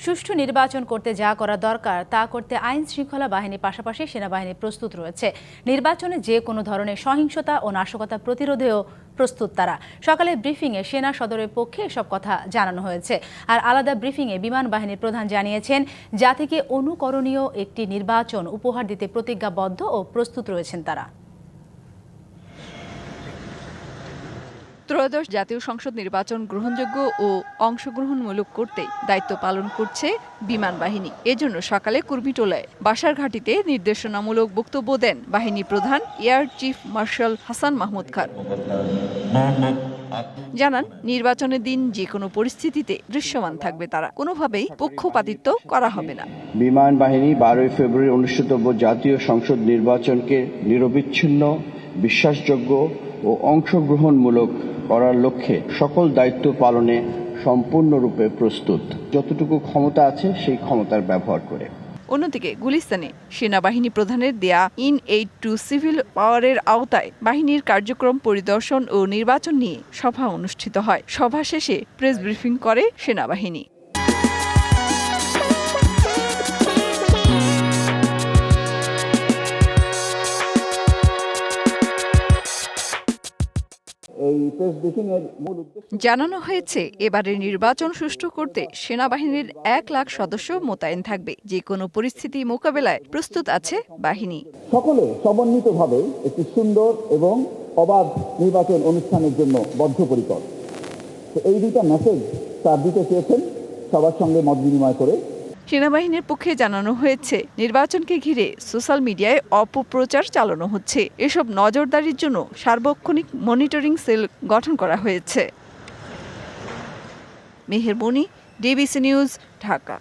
সুষ্ঠু নির্বাচন করতে যা করা দরকার তা করতে আইন শৃঙ্খলা বাহিনীর পাশাপাশি সেনাবাহিনী প্রস্তুত রয়েছে। নির্বাচনে যে কোনো ধরনের সহিংসতা ও নাশকতা প্রতিরোধেও প্রস্তুত তারা। সকালে ব্রিফিংয়ে সেনা সদরের পক্ষে এসব কথা জানানো হয়েছে। আর আলাদা ব্রিফিংয়ে বিমান বাহিনীর প্রধান জানিয়েছেন, জাতিকে অনুকরণীয় একটি নির্বাচন উপহার দিতে প্রতিজ্ঞাবদ্ধ ও প্রস্তুত রয়েছেন তারা। ত্রয়োদশ জাতীয় সংসদ নির্বাচন গ্রহণযোগ্য ও অংশগ্রহণমূলক করতে দায়িত্ব পালন করছে বিমান বাহিনী। এজন্য সকালে কুর্মিটোলায় বাসারঘাটিতে নির্দেশনামূলক বক্তব্য দেন বাহিনী প্রধান air chief marshal Hasan Mahmud Khan. জানান, নির্বাচনের দিন যে কোনো পরিস্থিতিতে দৃশ্যমান থাকবে তারা, কোনোভাবেই পক্ষপাতিত্ব করা হবে না। বিমান বাহিনী 12 ফেব্রুয়ারি অনুষ্ঠিতব্য জাতীয় সংসদ নির্বাচনকে নিরবিচ্ছিন্ন, বিশ্বাসযোগ্য ও অংশগ্রহণমূলক করার লক্ষ্যে সকল দায়িত্ব পালনে সম্পূর্ণরূপে প্রস্তুত, যতটুকু ক্ষমতা আছে সেই ক্ষমতার ব্যবহার করে। অন্যদিকে গুলিস্তানে সেনাবাহিনী প্রধানের দেয়া ইন-এইড টু সিভিল পাওয়ারের আওতায় বাহিনীর কার্যক্রম পরিদর্শন ও নির্বাচন নিয়ে সভা অনুষ্ঠিত হয়। সভা শেষে প্রেস ব্রিফিং করে সেনাবাহিনী। জানানো হয়েছে, এবারের নির্বাচন সুষ্ঠু করতে সেনাবাহিনীর 1 লাখ সদস্য মোতায়েন থাকবে। যে কোনো পরিস্থিতি মোকাবেলায় প্রস্তুত আছে বাহিনী। সকলে সমন্বিতভাবে একটি সুন্দর এবং অবাধ নির্বাচন অনুষ্ঠানের জন্য বদ্ধপরিকর। এই দুইটা মেসেজ তার দিতে চেয়েছেন সবার সঙ্গে মত বিনিময় করে। সেনাবাহিনীর পক্ষে জানানো হয়েছে, নির্বাচনকে ঘিরে সোশ্যাল মিডিয়ায় অপপ্রচার চালানো হচ্ছে। এসব নজরদারির জন্য সার্বক্ষণিক মনিটরিং সেল গঠন করা হয়েছে। মেহের বনি, ডিবিসি নিউজ, ঢাকা।